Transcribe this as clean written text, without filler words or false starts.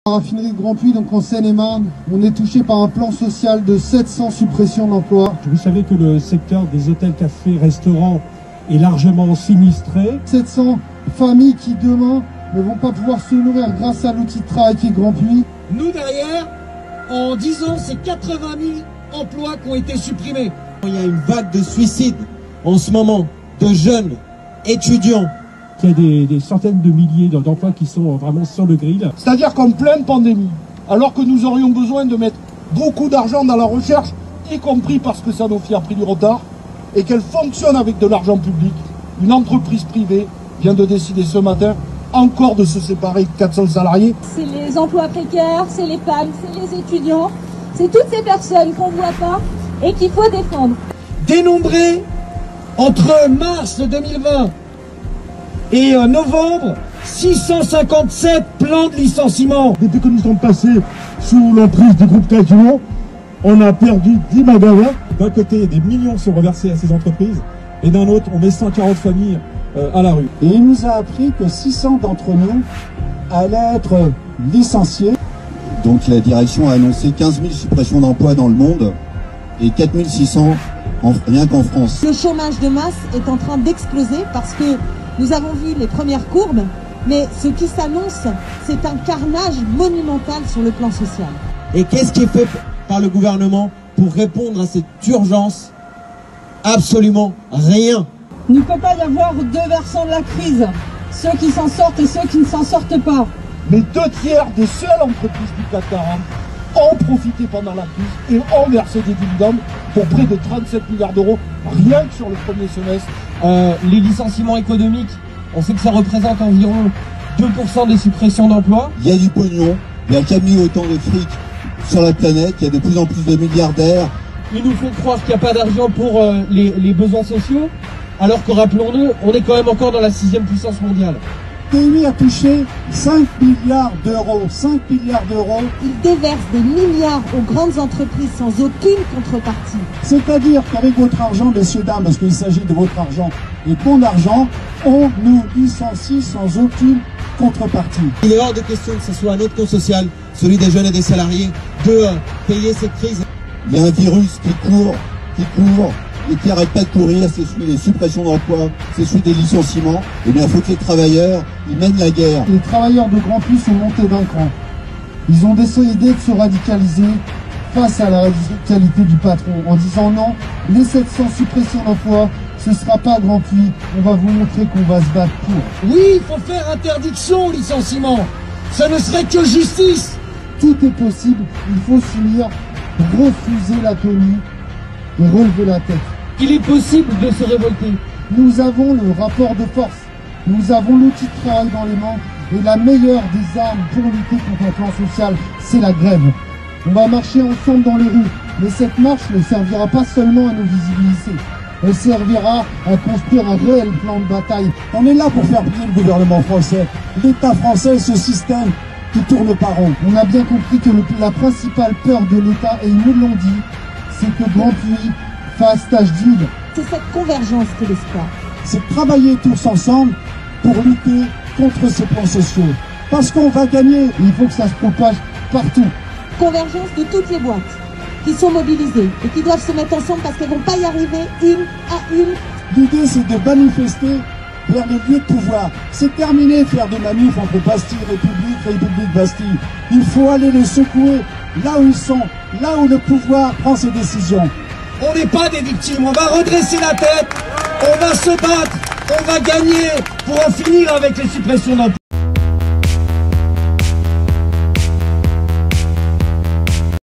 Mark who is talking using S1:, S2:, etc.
S1: Raffinerie de Grand Puy, donc en Seine-et-Marne, on est touché par un plan social de 700 suppressions d'emplois.
S2: Vous savez que le secteur des hôtels, cafés, restaurants est largement sinistré.
S1: 700 familles qui demain ne vont pas pouvoir se nourrir grâce à l'outil de travail qui est Grand Puy.
S3: Nous derrière, en 10 ans, c'est 80 000 emplois qui ont été supprimés.
S4: Il y a une vague de suicides en ce moment, de jeunes étudiants.
S2: Il y a des centaines de milliers d'emplois qui sont vraiment sur le grill.
S5: C'est-à-dire qu'en pleine pandémie, alors que nous aurions besoin de mettre beaucoup d'argent dans la recherche, y compris parce que Sanofi a pris du retard, et qu'elle fonctionne avec de l'argent public, une entreprise privée vient de décider ce matin encore de se séparer de 400 salariés.
S6: C'est les emplois précaires, c'est les femmes, c'est les étudiants, c'est toutes ces personnes qu'on ne voit pas et qu'il faut défendre.
S3: Dénombré entre mars 2020 et novembre, 657 plans de licenciement.
S5: Depuis que nous sommes passés sous l'emprise du groupe Casino, on a perdu 10 magasins.
S7: D'un côté, des millions sont reversés à ces entreprises, et d'un autre, on met 140 familles à la rue.
S8: Et il nous a appris que 600 d'entre nous allaient être licenciés.
S9: Donc la direction a annoncé 15 000 suppressions d'emplois dans le monde et 4 600 rien qu'en France.
S10: Le chômage de masse est en train d'exploser parce que nous avons vu les premières courbes, mais ce qui s'annonce, c'est un carnage monumental sur le plan social.
S4: Et qu'est-ce qui est fait par le gouvernement pour répondre à cette urgence? Absolument rien.
S11: Il ne peut pas y avoir deux versants de la crise, ceux qui s'en sortent et ceux qui ne s'en sortent pas.
S5: Mais 2 tiers des seules entreprises du CAC 40 ont profité pendant la crise et ont versé des dividendes pour près de 37 milliards d'euros, rien que sur le premier semestre.
S3: Les licenciements économiques, on sait que ça représente environ 2% des suppressions d'emplois.
S9: Il y a du pognon, il n'y a jamais eu autant de fric sur la planète, il y a de plus en plus de milliardaires.
S3: Ils nous font croire qu'il n'y a pas d'argent pour les besoins sociaux, alors que rappelons-le, on est quand même encore dans la 6e puissance mondiale.
S8: Le pays a touché 5 milliards d'euros. 5 milliards d'euros.
S10: Ils déversent des milliards aux grandes entreprises sans aucune contrepartie.
S8: C'est-à-dire qu'avec votre argent, messieurs, dames, parce qu'il s'agit de votre argent et de mon argent, on nous licencie sans aucune contrepartie.
S4: Il est hors de question que ce soit un autre compte social, celui des jeunes et des salariés, de payer cette crise.
S9: Il y a un virus qui court, et qui n'arrête pas de courir, c'est celui des suppressions d'emplois, c'est celui des licenciements. Eh bien, il faut que les travailleurs, ils mènent la guerre.
S1: Les travailleurs de Grand Puy sont montés d'un cran. Ils ont décidé de se radicaliser face à la radicalité du patron en disant non, les 700 suppressions d'emplois, ce ne sera pas Grand Puy, on va vous montrer qu'on va se battre pour.
S3: Oui, il faut faire interdiction au licenciement. Ça ne serait que justice.
S1: Tout est possible, il faut s'unir, refuser la tenue et relever la tête.
S3: Il est possible de se révolter.
S1: Nous avons le rapport de force, nous avons l'outil de travail dans les mains et la meilleure des armes pour lutter contre le plan social, c'est la grève. On va marcher ensemble dans les rues, mais cette marche ne servira pas seulement à nous visibiliser, elle servira à construire un réel plan de bataille.
S8: On est là pour faire plier le gouvernement français, l'État français, ce système qui tourne par rond.
S1: On a bien compris que la principale peur de l'État, et ils nous l'ont dit, c'est que Grand Puy fasse tache d'huile.
S10: C'est cette convergence que l'espoir.
S8: C'est travailler tous ensemble pour lutter contre ces plans sociaux. Parce qu'on va gagner.
S1: Il faut que ça se propage partout.
S10: Convergence de toutes les boîtes qui sont mobilisées et qui doivent se mettre ensemble parce qu'elles ne vont pas y arriver une à une.
S8: L'idée, c'est de manifester vers les lieux de pouvoir. C'est terminé de faire des manifs entre Bastille, République, Bastille. Il faut aller les secouer là où ils sont, là où le pouvoir prend ses décisions.
S3: On n'est pas des victimes, on va redresser la tête, on va se battre, on va gagner pour en finir avec les suppressions d'emplois.